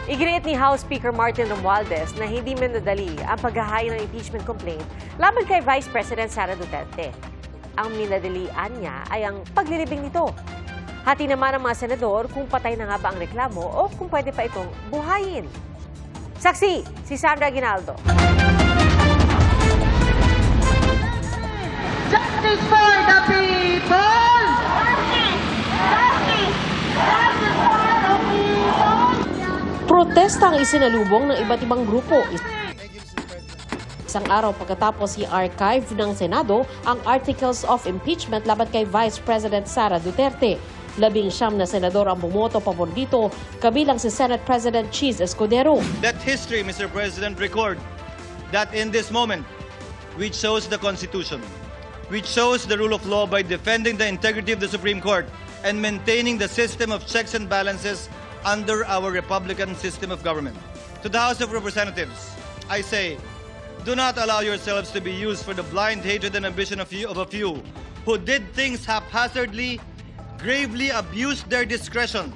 Iginiit ni House Speaker Martin Romualdez na hindi minadali ang paghahain ng impeachment complaint laban kay Vice President Sara Duterte. Ang minadalian niya ay ang paglilibing nito. Hati naman ng mga senador kung patay na nga ba ang reklamo o kung pwede pa itong buhayin. Saksi, si Sandra Aguinaldo. Justice for the people! Justice! Justice for the people! Protesta ang isinalubong ng iba't ibang grupo. Isang araw pagkatapos i-archive ng Senado ang Articles of Impeachment laban kay Vice President Sara Duterte. 19 na senador ang bumoto pabor dito, kabilang si Senate President Cheese Escudero. Let history, Mr. President, record that in this moment, we chose the Constitution. We chose the rule of law by defending the integrity of the Supreme Court and maintaining the system of checks and balances under our Republican system of government. To the House of Representatives, I say, do not allow yourselves to be used for the blind hatred and ambition of a few who did things haphazardly, gravely abused their discretion,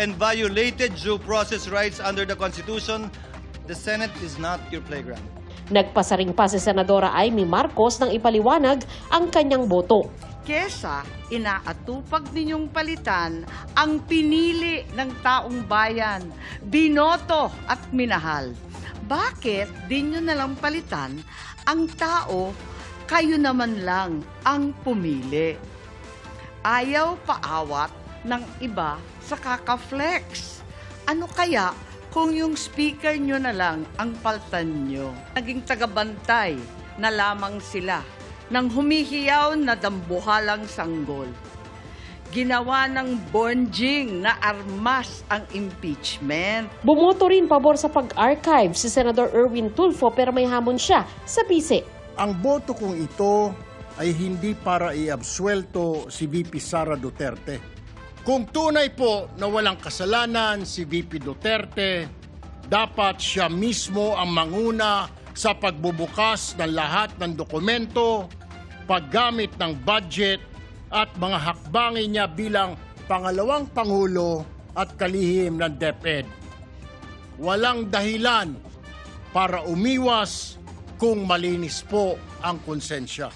and violated due process rights under the Constitution. The Senate is not your playground. Nagpasaring pa si Senadora Amy Marcos nang ipaliwanag ang kanyang boto. Kesa inaatupag ninyong palitan ang pinili ng taong bayan, binoto at minahal. Bakit di nyo nalang palitan ang tao, kayo naman lang ang pumili? Ayaw paawat ng iba sa kaka-flex. Ano kaya kung yung speaker nyo na lang ang paltan nyo? Naging tagabantay na lamang sila ng humihiyaw na dambuhalang sanggol. Ginawa ng bonjing na armas ang impeachment. Bumoto rin pabor sa pag-archive si Senador Erwin Tulfo pero may hamon siya sa bise. Ang boto kong ito ay hindi para iabsuelto si VP Sara Duterte. Kung tunay po na walang kasalanan si VP Duterte, dapat siya mismo ang manguna sa pagbubukas ng lahat ng dokumento, paggamit ng budget at mga hakbangin niya bilang pangalawang Pangulo at kalihim ng DepEd. Walang dahilan para umiwas kung malinis po ang konsensya.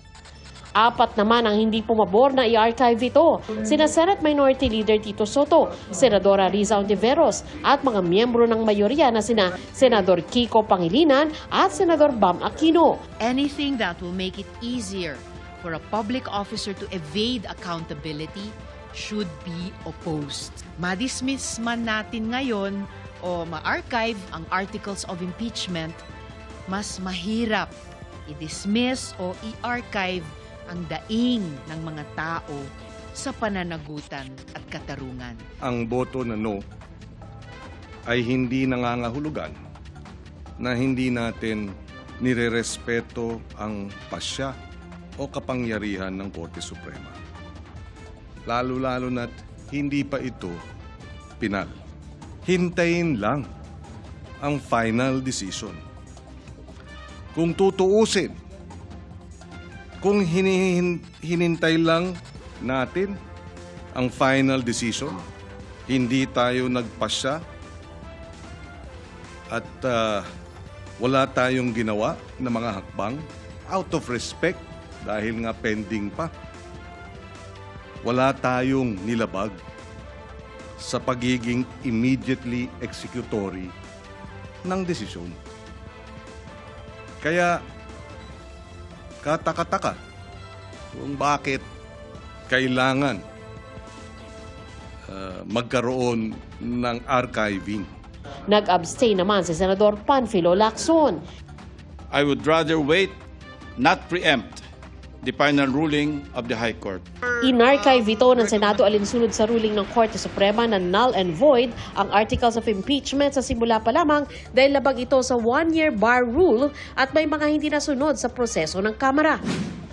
4 naman ang hindi pumabor na i-archive ito. Sina Senate Minority Leader Tito Soto, Senadora Riza Ontiveros at mga miyembro ng mayorya na sina Senador Kiko Pangilinan at Senador Bam Aquino. Anything that will make it easier for a public officer to evade accountability should be opposed. Ma-dismiss man natin ngayon o ma-archive ang Articles of Impeachment, mas mahirap i-dismiss o i-archive ang daing ng mga tao sa pananagutan at katarungan. Ang boto na no ay hindi nangangahulugan na hindi natin nirerespeto ang pasya o kapangyarihan ng Korte Suprema. Lalo-lalo na't hindi pa ito pinal. Hintayin lang ang final decision. Kung tutuusin, kung hinintay lang natin ang final decision, hindi tayo nagpasya at wala tayong ginawa na mga hakbang out of respect dahil nga pending pa. Wala tayong nilabag sa pagiging immediately executory ng desisyon. Kaya kataka-taka kung bakit kailangan magkaroon ng archiving. Nag-abstain naman si Senador Panfilo Lacson. I would rather wait, not preempt, the final ruling of the High Court. In-archive ito ng Senado alinsunod sa ruling ng Korte Suprema na null and void ang Articles of Impeachment sa simula pa lamang dahil labag ito sa 1-year bar rule at may mga hindi nasunod sa proseso ng Kamara.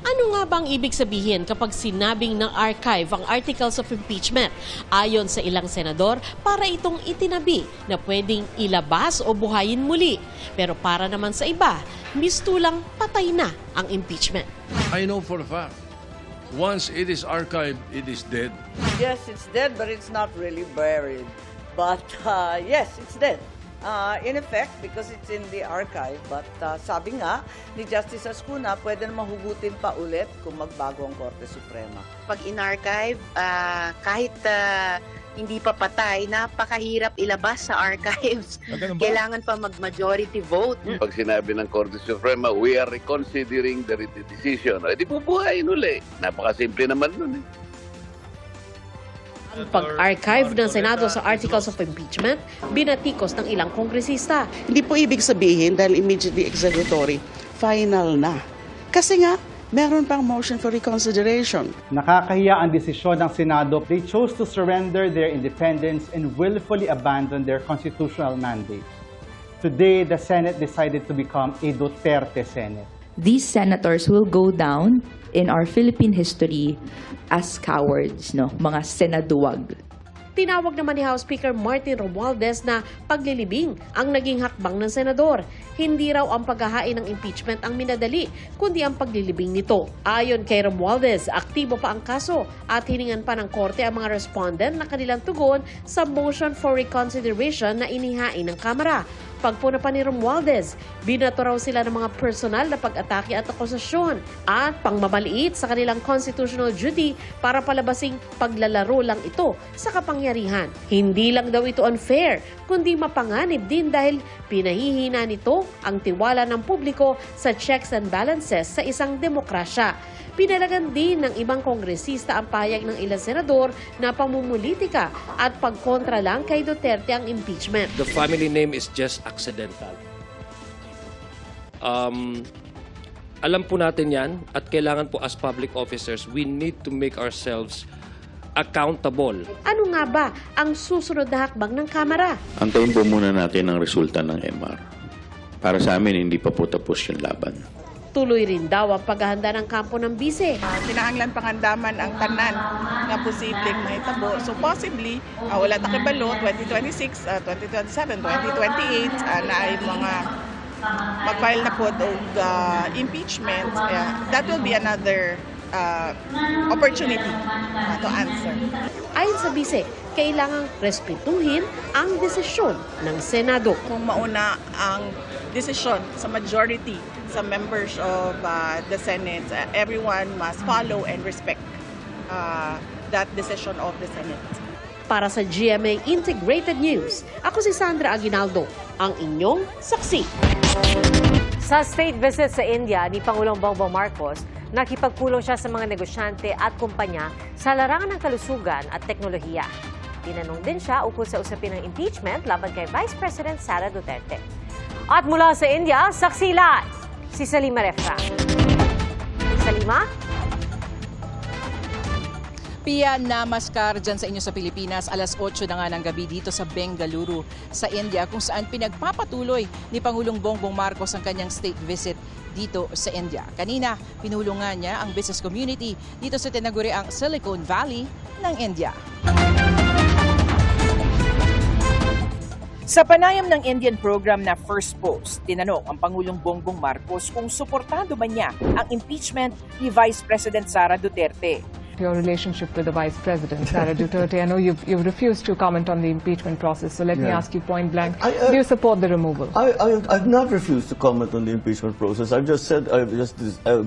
Ano nga bang ibig sabihin kapag sinabing ng archive ang Articles of Impeachment? Ayon sa ilang senador, para itong itinabi na pwedeng ilabas o buhayin muli. Pero para naman sa iba, mistulang patay na ang impeachment. I know for a fact, once it is archived, it is dead. Yes, it's dead, but it's not really buried. But yes, it's dead. in effect, because it's in the archive, but sabi nga ni Justice Ascuna, pwede na mahugutin pa ulit kung magbago ang Korte Suprema. Pag in-archive, kahit hindi pa patay, napakahirap ilabas sa archives. Kailangan pa mag-majority vote. Pag sinabi ng Korte Suprema, we are reconsidering the decision. Di bubuhayin uli. Napakasimple naman nun eh. Ang pag-archive ng Senado sa articles of impeachment, binatikos ng ilang kongresista. Hindi po ibig sabihin dahil immediately executory, final na. Kasi nga, meron pang motion for reconsideration. Nakakahiya ang desisyon ng Senado. They chose to surrender their independence and willfully abandon their constitutional mandate. Today, the Senate decided to become a Duterte Senate. These senators will go down in our Philippine history as cowards, no? Mga senaduwag. Tinawag naman ni House Speaker Martin Romualdez na paglilibing ang naging hakbang ng senador. Hindi raw ang paghahain ng impeachment ang minadali, kundi ang paglilibing nito. Ayon kay Romualdez, aktibo pa ang kaso at hiningan pa ng korte ang mga respondent na kanilang tugon sa motion for reconsideration na inihain ng Kamara. Pagpuna pa ni Romualdez, binato raw sila ng mga personal na pag-atake at akusasyon at pangmamaliit sa kanilang constitutional duty para palabasing paglalaro lang ito sa kapangyarihan. Hindi lang daw ito unfair, kundi mapanganib din dahil pinahihina nito ang tiwala ng publiko sa checks and balances sa isang demokrasya. Pinalagan din ng ibang kongresista ang payag ng ilang senador na pamumulitika at pagkontra lang kay Duterte ang impeachment. The family name is just accidental. Alam po natin yan at kailangan po as public officers, we need to make ourselves accountable. Ano nga ba ang susunod na hakbang ng Kamara? Antayin po muna natin ang resulta ng MR. Para sa amin, hindi pa po tapos yung laban. Tuloy rin daw ang paghahanda ng kampo ng bise. Kinahanglan pangandaman ang tanan nga posibleng mahitabo. So possibly, wala ta kabalo, 2026, 2027, 2028, na ay mga mag-file na po og impeachment. That will be another opportunity to answer. Ayon sa bise, kailangang respetuhin ang desisyon ng Senado. Kung mauna ang desisyon sa majority sa members of the Senate, everyone must follow and respect that decision of the Senate. Para sa GMA Integrated News, ako si Sandra Aguinaldo, ang inyong saksi. Sa state visit sa India ni Pangulong Bongbong Marcos, nakipagpulong siya sa mga negosyante at kumpanya sa larangan ng kalusugan at teknolohiya. Tinanong din siya ukol sa usapin ng impeachment laban kay Vice President Sara Duterte. At mula sa India, saksi live si Salima Refra. Salima? Pia, namaskar dyan sa inyo sa Pilipinas. Alas 8 na nga ng gabi dito sa Bengaluru sa India kung saan pinagpapatuloy ni Pangulong Bongbong Marcos ang kanyang state visit dito sa India. Kanina, pinulungan niya ang business community dito sa tinaguriang Silicon Valley ng India. Sa panayam ng Indian program na First Post, tinanong ang Pangulong Bongbong Marcos kung suportado ba niya ang impeachment ni Vice President Sara Duterte. Your relationship with the Vice President, Sara Duterte, I know you've refused to comment on the impeachment process, so let me ask you point blank, do you support the removal? I've not refused to comment on the impeachment process. I've just said, I've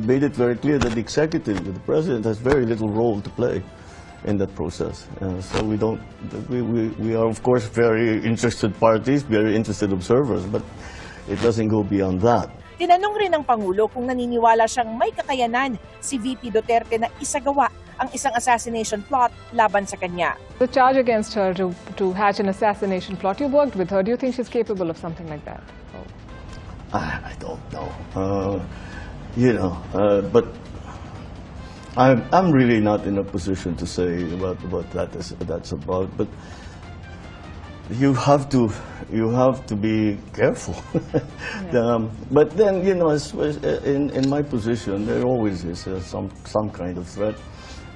made it very clear that the executive, the president, has very little role to play in that process. So we are of course very interested parties, very interested observers, but it doesn't go beyond that. Tinanong rin ng Pangulo kung naniniwala siyang may kakayanan si VP Duterte na isagawa ang isang assassination plot laban sa kanya. The charge against her to hatch an assassination plot, you worked with her. Do you think she's capable of something like that? I don't know. But I'm really not in a position to say what that's about. But you have to be careful. But then, in my position, there always is some kind of threat.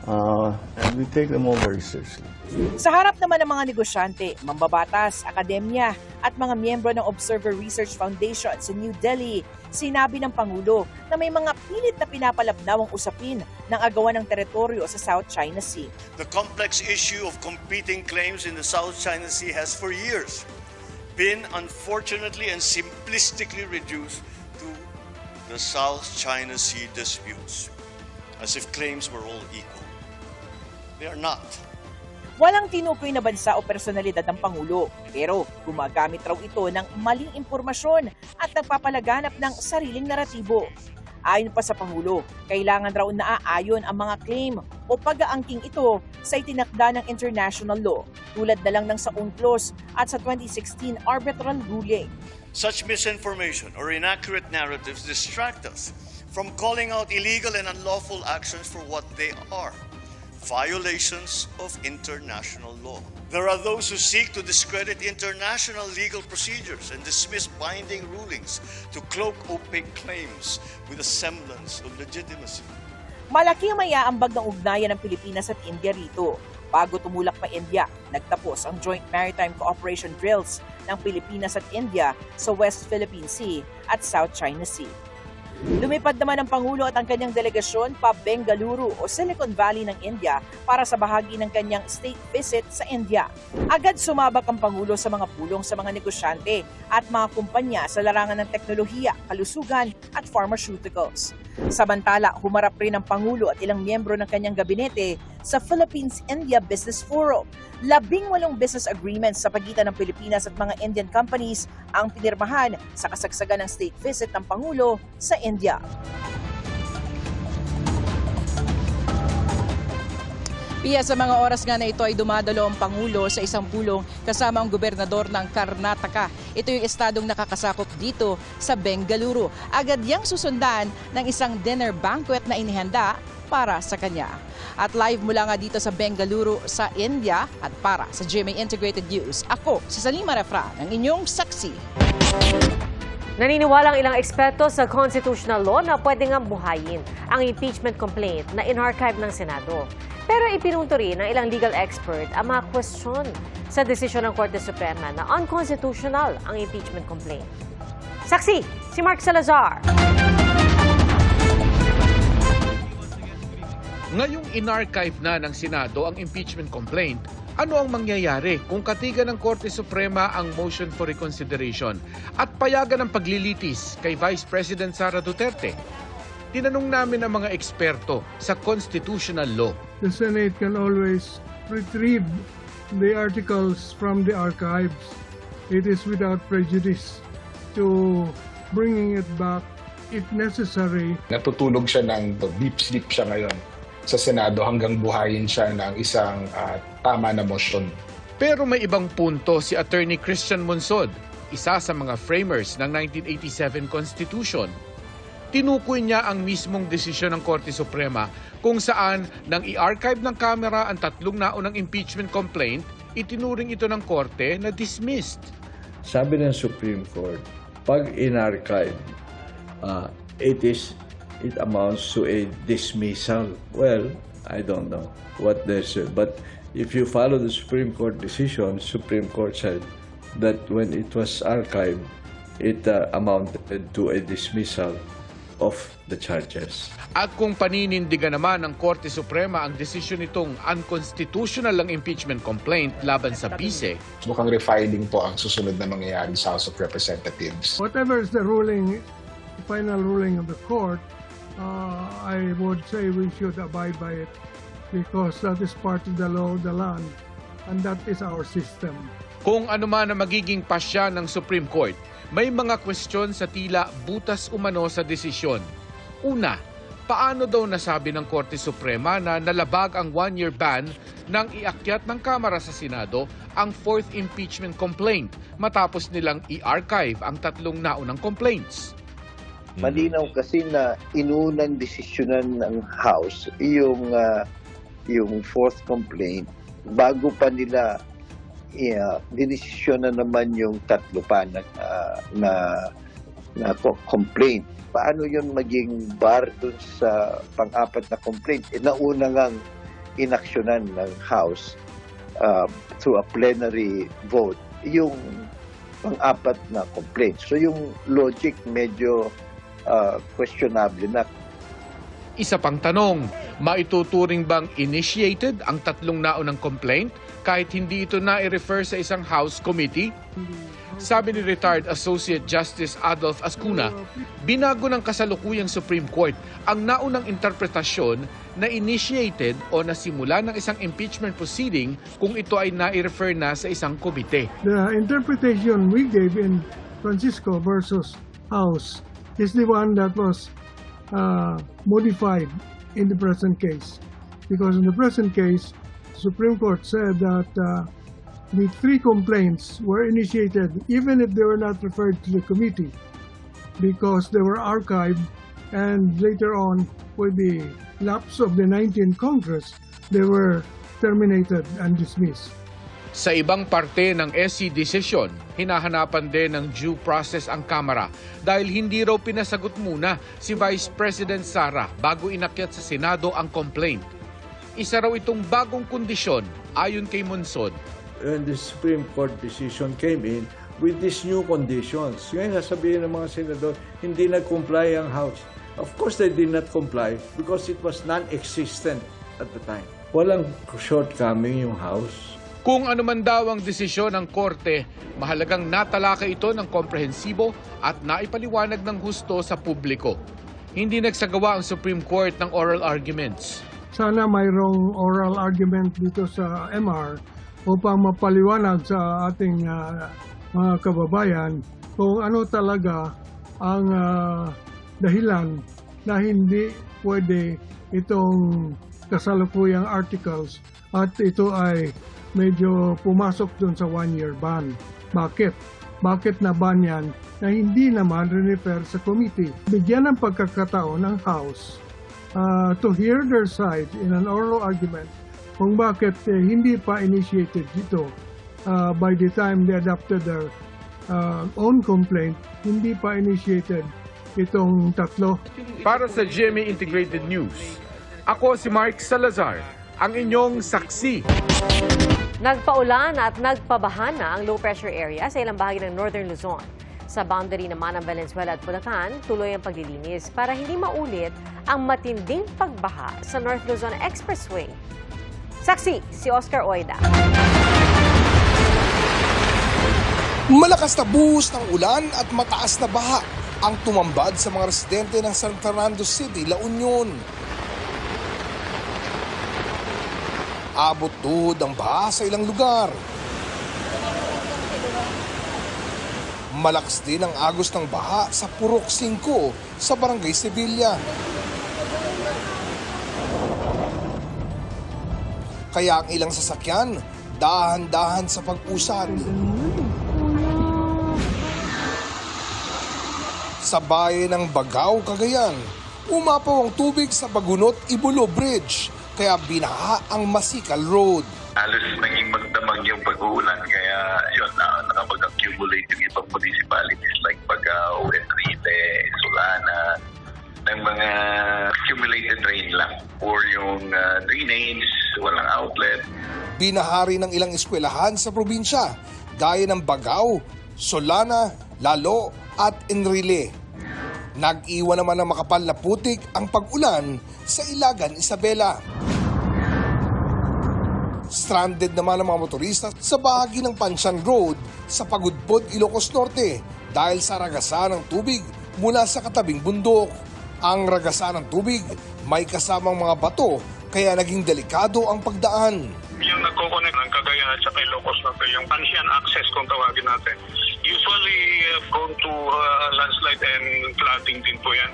And we take them all very seriously. Sa harap naman ng mga negosyante, mambabatas, akademya at mga miyembro ng Observer Research Foundation sa New Delhi, sinabi ng Pangulo na may mga pilit na pinapalabnawang usapin ng agawan ng teritoryo sa South China Sea. The complex issue of competing claims in the South China Sea has for years been unfortunately and simplistically reduced to the South China Sea disputes, as if claims were all equal. They are not. Walang tinukoy na bansa o personalidad ng Pangulo, pero gumagamit raw ito ng maling impormasyon at nagpapalaganap ng sariling naratibo. Ayon pa sa Pangulo, kailangan raw naaayon ang mga claim o pag-aangking ito sa itinakda ng international law, tulad na lang ng sa UNCLOS at sa 2016 arbitral ruling. Such misinformation or inaccurate narratives distract us from calling out illegal and unlawful actions for what they are: violations of international law. There are those who seek to discredit international legal procedures and dismiss binding rulings to cloak opaque claims with a semblance of legitimacy. Malaki ang maiaambag ng ugnayan ng Pilipinas at India rito. Bago tumulak pa India, nagtapos ang Joint Maritime Cooperation Drills ng Pilipinas at India sa West Philippine Sea at South China Sea. Lumipad naman ang Pangulo at ang kanyang delegasyon pa Bengaluru o Silicon Valley ng India para sa bahagi ng kanyang state visit sa India. Agad sumabak ang Pangulo sa mga pulong sa mga negosyante at mga kumpanya sa larangan ng teknolohiya, kalusugan at pharmaceuticals. Samantala, humarap rin ang Pangulo at ilang miyembro ng kanyang gabinete sa Philippines-India Business Forum. 18 business agreements sa pagitan ng Pilipinas at mga Indian companies ang pinirmahan sa kasagsagan ng state visit ng Pangulo sa India. Pia, sa mga oras nga na ito ay dumadalo ang Pangulo sa isang pulong kasama ang gobernador ng Karnataka. Ito yung estadong nakakasakop dito sa Bengaluru. Agad yang susundan ng isang dinner banquet na inihanda para sa kanya. At live mula nga dito sa Bengaluru sa India at para sa GMA Integrated News, ako si Salima Refra ng inyong saksi. Naniniwala ang ilang eksperto sa constitutional law na pwede nga buhayin ang impeachment complaint na in-archive ng Senado. Pero ipinunto rin ng ilang legal expert ang mga question sa desisyon ng Korte Suprema na unconstitutional ang impeachment complaint. Saksi, si Mark Salazar. Ngayong in-archive na ng Senado ang impeachment complaint, ano ang mangyayari kung katigan ng Korte Suprema ang motion for reconsideration at payagan ng paglilitis kay Vice President Sara Duterte? Tinanong namin ang mga eksperto sa constitutional law. The Senate can always retrieve the articles from the archives. It is without prejudice to bringing it back if necessary. Natutulog siya ng deep sleep siya ngayon sa Senado hanggang buhayin siya ng isang tama na motion. Pero may ibang punto si Attorney Christian Monsod, isa sa mga framers ng 1987 Constitution. Tinukoy niya ang mismong desisyon ng Korte Suprema kung saan nang i-archive ng Kamara ang 3 naunang impeachment complaint, itinuring ito ng Korte na dismissed. Sabi ng Supreme Court, pag in-archive, it amounts to a dismissal. Well, I don't know what they said, but if you follow the Supreme Court decision, Supreme Court said that when it was archived, it amounted to a dismissal of the charges. At kung paninindigan naman ng Korte Suprema ang desisyon nitong unconstitutional ang impeachment complaint laban sa bise, mukhang refiling po ang susunod na mangyayari sa House of Representatives. Whatever is the ruling, final ruling of the court, I would say we should abide by it because that is part of the law of the land and that is our system. Kung ano man ang magiging pasya ng Supreme Court, may mga kwestiyon sa tila butas umano sa desisyon. Una, paano daw nasabi ng Korte Suprema na nalabag ang 1-year ban nang iakyat ng Kamara sa Senado ang 4th impeachment complaint matapos nilang i-archive ang 3 naunang complaints? Malinaw kasi na inunang desisyonan ng House yung 4th complaint bago pa nila dinesisyon na naman yung 3 pa na complaint. Paano yun maging bar dun sa pang-4 na complaint? Nauna ngang inaksyonan ng House through a plenary vote yung pang-4 na complaint. So yung logic medyo questionable na. Isa pang tanong, maituturing bang initiated ang 3 naunang complaint kahit hindi ito na-refer sa isang House committee? Sabi ni retired Associate Justice Adolf Ascuna, binago ng kasalukuyang Supreme Court ang naunang interpretasyon na initiated o nasimula ng isang impeachment proceeding kung ito ay na-refer na sa isang komite. The interpretation we gave in Francisco versus House is the one that was modified in the present case. Because in the present case, Supreme Court said that the 3 complaints were initiated even if they were not referred to the committee because they were archived, and later on with the lapse of the 19th Congress, they were terminated and dismissed. Sa ibang parte ng SC decision, hinahanapan din ng due process ang Kamara dahil hindi raw pinasagot muna si Vice President Sara bago inakyat sa Senado ang complaint. Isa raw itong bagong kondisyon ayon kay Monsod. When the Supreme Court decision came in with these new conditions, ngayon sasabihin ng mga senador, hindi nag-comply ang House. Of course, they did not comply because it was non-existent at the time. Walang shortcoming yung House. Kung ano man daw ang desisyon ng Korte, mahalagang natalakay ito ng komprehensibo at naipaliwanag ng husto sa publiko. Hindi nagsagawa ang Supreme Court ng oral arguments. Sana mayroong oral argument dito sa MR upang mapaliwanag sa ating mga kababayan kung ano talaga ang dahilan na hindi pwede itong kasalukuyang articles at ito ay medyo pumasok dun sa 1-year ban. Bakit? Bakit na ban yan na hindi naman re-refer sa committee? Bigyan ng pagkakataon ng House to hear their side in an oral argument kung bakit hindi pa initiated dito by the time they adopted their own complaint, hindi pa initiated itong 3. Para sa GMA Integrated News, ako si Mark Salazar, ang inyong saksi. Nagpaulan at nagpabaha na ang low-pressure area sa ilang bahagi ng Northern Luzon. Sa boundary naman ng Valenzuela at Bulacan, tuloy ang paglilinis para hindi maulit ang matinding pagbaha sa North Luzon Expressway. Saksi, si Oscar Oida. Malakas na buhos ng ulan at mataas na baha ang tumambad sa mga residente ng San Fernando City, La Union. Abot tuhod ang baha sa ilang lugar. Malakas din ang agos ng baha sa Purok 5 sa Barangay Sevilla. Kaya ang ilang sasakyan, dahan-dahan sa pag-usad. Sa bayan ng Bagao, Cagayan, umapaw ang tubig sa Bagunot-Ibulo Bridge, kaya binaha ang Masikal Road. Halos naging magdamag yung pag-uulan, kaya yun, nakapag-accumulate yung ibang municipalities like Bagao, Enrile, Solana, ng mga accumulated rain lang or yung drainage, walang outlet. Binahari ng ilang eskwelahan sa probinsya, gaya ng Bagao, Solana, Lalo at Enrile. Nag-iwan naman ng makapal na putik ang pag-ulan sa Ilagan, Isabela. Stranded naman ang mga motorista sa bahagi ng Pansyan Road sa Pagudpod, Ilocos Norte dahil sa ragasan ng tubig mula sa katabing bundok. Ang ragasan ng tubig may kasamang mga bato kaya naging delikado ang pagdaan. Yung nagkoconnect ng Cagayan at saka Ilocos Norte, yung Pansyan access kung tawagin natin, usually prone to landslide and flooding din po yan.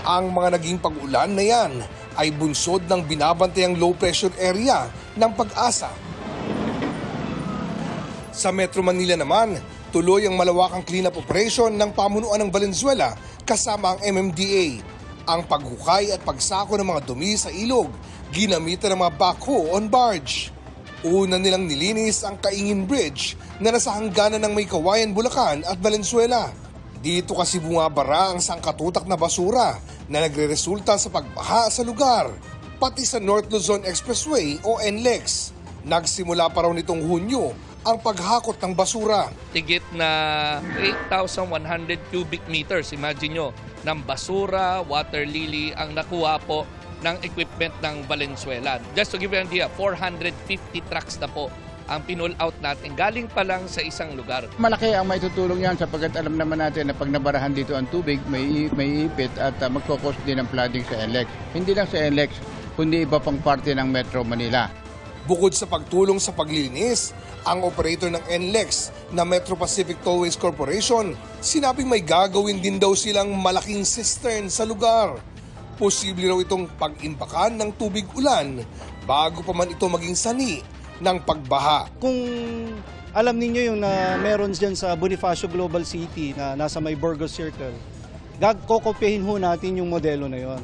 Ang mga naging pag-ulan na yan ay bunsod ng binabantayang low pressure area ng Pag-asa. Sa Metro Manila naman, tuloy ang malawakang cleanup operation ng pamunuan ng Valenzuela kasama ang MMDA. Ang paghukay at pagsako ng mga dumi sa ilog, ginamitan ng mga backhoe on barge. Una nilang nilinis ang Kaingin Bridge na nasa hangganan ng May Kawayan, Bulacan at Valenzuela. Dito kasi bumabara ang sangkatutak na basura na nagre-resulta sa pagbaha sa lugar, pati sa North Luzon Expressway o NLEX. Nagsimula pa raw nitong Hunyo ang paghakot ng basura. Tigit na 8,100 cubic meters, imagine nyo, ng basura, water lily ang nakuha po ng equipment ng Valenzuela. Just to give you an idea, 450 trucks na po ang pinull out natin. Galing pa lang sa isang lugar. Malaki ang maitutulong yan sapagkat alam naman natin na pag nabarahan dito ang tubig, may ipit at magkakos din ng flooding sa NLEX. Hindi lang sa NLEX, kundi iba pang parte ng Metro Manila. Bukod sa pagtulong sa paglilinis, ang operator ng NLEX na Metro Pacific Tollways Corporation, sinabing may gagawin din daw silang malaking cistern sa lugar. Posible raw itong pag-imbakan ng tubig ulan bago pa man ito maging sani ng pagbaha. Kung alam ninyo yung na meron dyan sa Bonifacio Global City na nasa may Burgos Circle, kokopyahin ho natin yung modelo na yon.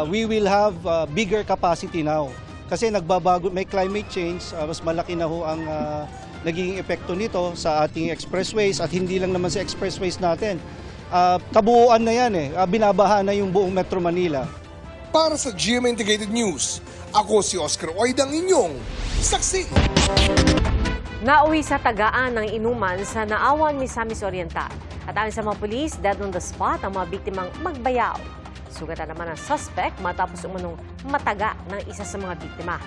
We will have bigger capacity now. Kasi nagbabago, may climate change, mas malaki na ho ang nagiging epekto nito sa ating expressways at hindi lang naman sa expressways natin. Kabuuan na yan binabaha na yung buong Metro Manila. Para sa GMA Integrated News, ako si Oscar Oid, ang inyong saksi. Nauwi sa tagaan ng inuman sa Naawan, Misamis Oriental. At ayon sa mga pulis, dead on the spot ang mga biktimang magbayaw. Sugatan naman ang suspect matapos umunong mataga ng isa sa mga biktima.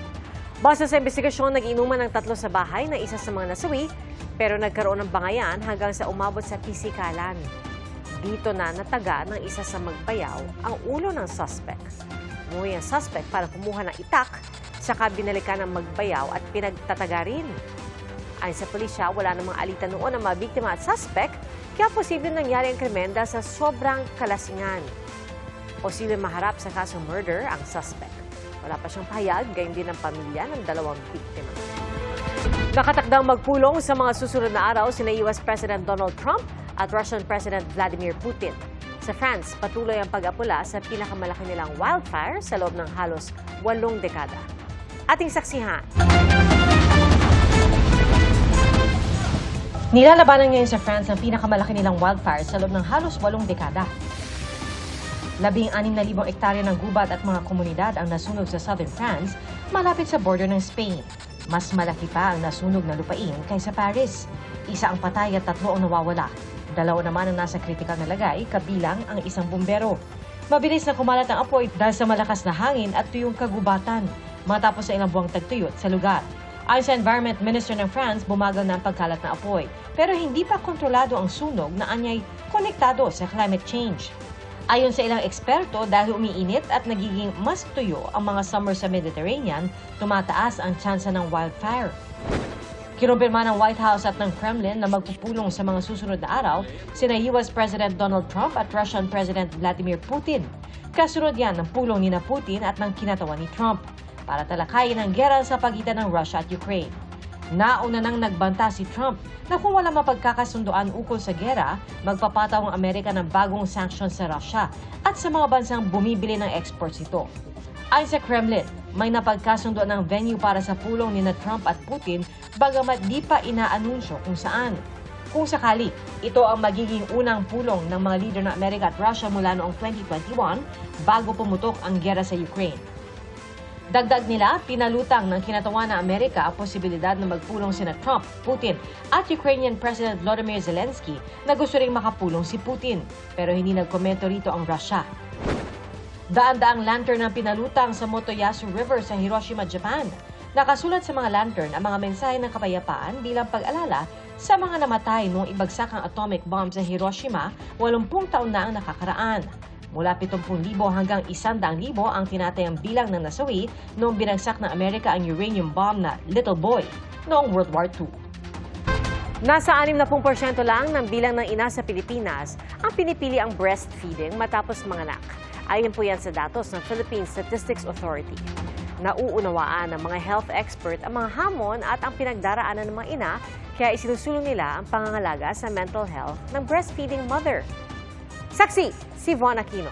Base sa investigasyon, nag-inuman ng 3 sa bahay na isa sa mga nasawi, pero nagkaroon ng bangayan hanggang sa umabot sa pisikalan. Dito na nataga ng isa sa magbayaw ang ulo ng suspect. Umuwi ang suspect para kumuha ng itak, saka binalikan ng magbayaw at pinagtataga rin. Ayon sa pulisya, wala namang alitan noon ang mga biktima at suspect, kaya posible nangyari ang krimen dahil sa sobrang kalasingan. Posible maharap sa kasong murder ang suspect. Wala pa siyang pahayag, gayon din ang pamilya ng 2 biktima. Nakatakdang magpulong sa mga susunod na araw sina US President Donald Trump at Russian President Vladimir Putin. Sa France, patuloy ang pag-apula sa pinakamalaki nilang wildfire sa loob ng halos 8 dekada. Ating saksihan. Nilalabanan ngayon sa France ang pinakamalaki nilang wildfire sa loob ng halos 8 dekada. 16,000 ektarya ng gubat at mga komunidad ang nasunog sa southern France, malapit sa border ng Spain. Mas malaki pa ang nasunog na lupain kaysa Paris. 1 ang patay at 3 ang nawawala. 2 naman ang nasa kritikal na lagay, kabilang ang 1 bumbero. Mabilis na kumalat ang apoy dahil sa malakas na hangin at tuyong kagubatan, matapos sa ilang buwang tagtuyot sa lugar. Ayon sa Environment Minister ng France, bumagal na ang pagkalat na apoy. Pero hindi pa kontrolado ang sunog na anyay konektado sa climate change. Ayon sa ilang eksperto, dahil umiinit at nagiging mas tuyo ang mga summer sa Mediterranean, tumataas ang tsansa ng wildfire. Kinumpirma ng White House at ng Kremlin na magpupulong sa mga susunod na araw sina US President Donald Trump at Russian President Vladimir Putin. Kasunod yan ng pulong ni Putin at ng kinatawan ni Trump para talakayin ang gera sa pagitan ng Russia at Ukraine. Nauna nang nagbanta si Trump na kung wala mapagkakasunduan ukol sa gera, magpapataw ang Amerika ng bagong sanctions sa Russia at sa mga bansang bumibili ng exports ito. Ayon sa Kremlin, may napagkasunduan ng venue para sa pulong ni Trump at Putin bagamat di pa inaanunsyo kung saan. Kung sakali, ito ang magiging unang pulong ng mga leader ng Amerika at Russia mula noong 2021 bago pumutok ang gera sa Ukraine. Dagdag nila, pinalutang ng kinatawan ng Amerika ang posibilidad na magpulong sina Trump, Putin at Ukrainian President Volodymyr Zelensky na gusto ring makapulong si Putin. Pero hindi nagkomento rito ang Russia. Daan-daang lantern ang pinalutang sa Motoyasu River sa Hiroshima, Japan. Nakasulat sa mga lantern ang mga mensahe ng kapayapaan bilang pag-alala sa mga namatay noong ibagsak ang atomic bomb sa Hiroshima 80 taon na ang nakakaraan. Mula 70,000 hanggang 100,000 ang tinatayang bilang ng nasawi noong binagsak ng Amerika ang uranium bomb na Little Boy noong World War II. Nasa 60% lang ng bilang ng ina sa Pilipinas ang pinipili ang breastfeeding matapos manganak. Ayon po yan sa datos ng Philippine Statistics Authority. Nauunawaan ng mga health expert ang mga hamon at ang pinagdaraanan ng mga ina, kaya isinusulong nila ang pangangalaga sa mental health ng breastfeeding mother. Saksi, si Von Aquino.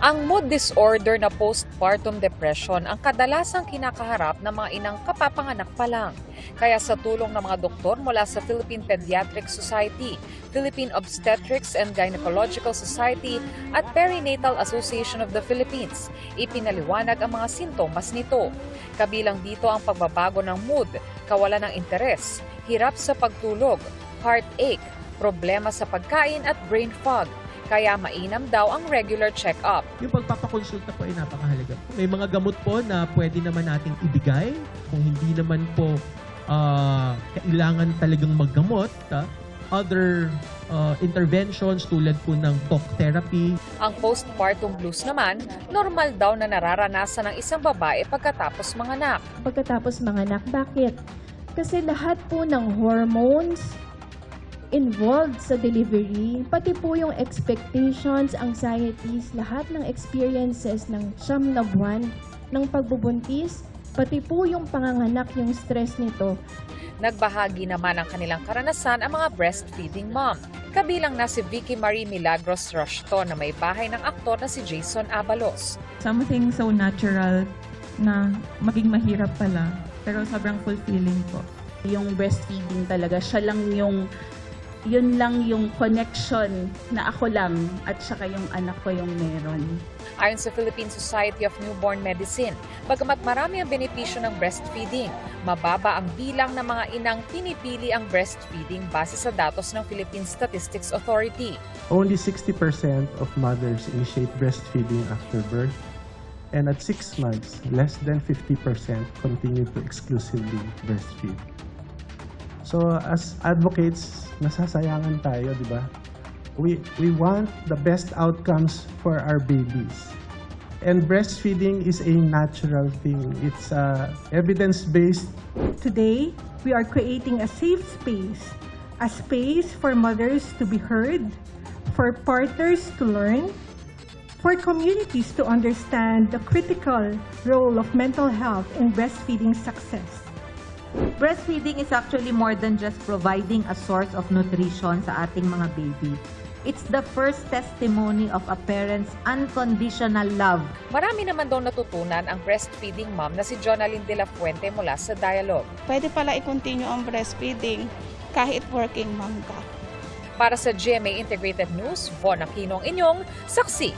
Ang mood disorder na postpartum depression ang kadalasang kinakaharap ng mga inang kapapanganak pa lang. Kaya sa tulong ng mga doktor mula sa Philippine Pediatric Society, Philippine Obstetrics and Gynecological Society at Perinatal Association of the Philippines, ipinaliwanag ang mga sintomas nito. Kabilang dito ang pagbabago ng mood, kawalan ng interes, hirap sa pagtulog, heartache, problema sa pagkain at brain fog. Kaya mainam daw ang regular check-up. Yung pagpapakonsulta po ay napakahalaga. May mga gamot po na pwede naman nating ibigay. Kung hindi naman po kailangan talagang maggamot, other interventions tulad po ng talk therapy. Ang postpartum blues naman, normal daw na nararanasan ng isang babae pagkatapos manganak. Pagkatapos manganak, bakit? Kasi lahat po ng hormones involved sa delivery, pati po yung expectations, anxieties, lahat ng experiences ng 9 na buwan ng pagbubuntis, pati po yung panganganak, yung stress nito. Nagbahagi naman ng kanilang karanasan ang mga breastfeeding mom. Kabilang na si Vicky Marie Milagros Roshto na may bahay ng aktor na si Jason Abalos. Something so natural na maging mahirap pala, pero sobrang fulfilling po. Yung breastfeeding talaga, yun lang yung connection na ako lang at saka yung anak ko yung meron. Ayon sa Philippine Society of Newborn Medicine, bagamat marami ang benepisyo ng breastfeeding, mababa ang bilang ng mga inang pinipili ang breastfeeding base sa datos ng Philippine Statistics Authority. Only 60% of mothers initiate breastfeeding after birth, and at 6 months, less than 50% continue to exclusively breastfeed. So as advocates, nasasayangan tayo, di ba? We want the best outcomes for our babies. And breastfeeding is a natural thing. It's evidence-based. Today, we are creating a safe space for mothers to be heard, for partners to learn, for communities to understand the critical role of mental health in breastfeeding success. Breastfeeding is actually more than just providing a source of nutrition sa ating mga baby. It's the first testimony of a parent's unconditional love. Marami naman daw natutunan ang breastfeeding mom na si Jonalyn de la Fuente mula sa Dialogue. Pwede pala i-continue ang breastfeeding kahit working mom ka. Para sa GMA Integrated News, Von Aquino ang inyong saksi.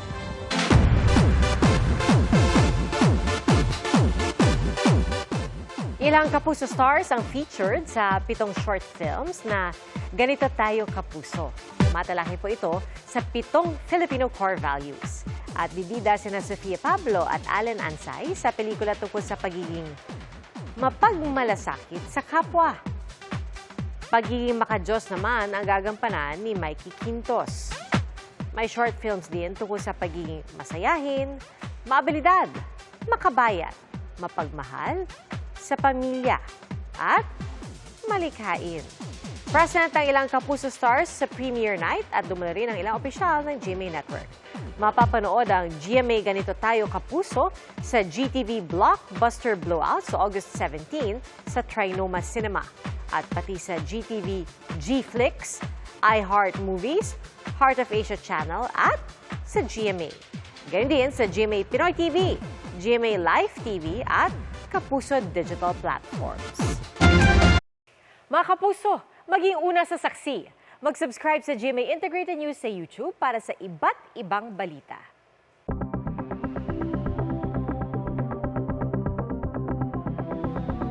Ilang Kapuso stars ang featured sa 7 short films na Ganito Tayo Kapuso. Matalaki po ito sa 7 Filipino core values. At bibida sina Sofia Pablo at Allen Ansay sa pelikula tungkol sa pagiging mapagmalasakit sa kapwa. Pagiging makadiyos naman ang gagampanan ni Mikey Quintos. May short films din tungkol sa pagiging masayahin, maabilidad, makabayan, mapagmahal, sa pamilya, at malikhain. Present ang ilang Kapuso stars sa premiere night at dumalo rin ang ilang opisyal ng GMA Network. Mapapanood ang GMA Ganito Tayo Kapuso sa GTV Blockbuster Blowout sa August 17 sa Trinoma Cinema at pati sa GTV G-Flix, iHeart Movies, Heart of Asia Channel at sa GMA. Ganyan din sa GMA Pinoy TV, GMA Live TV at Kapuso Digital Platforms. Mga Kapuso, maging una sa saksi. Mag-subscribe sa GMA Integrated News sa YouTube para sa iba't ibang balita.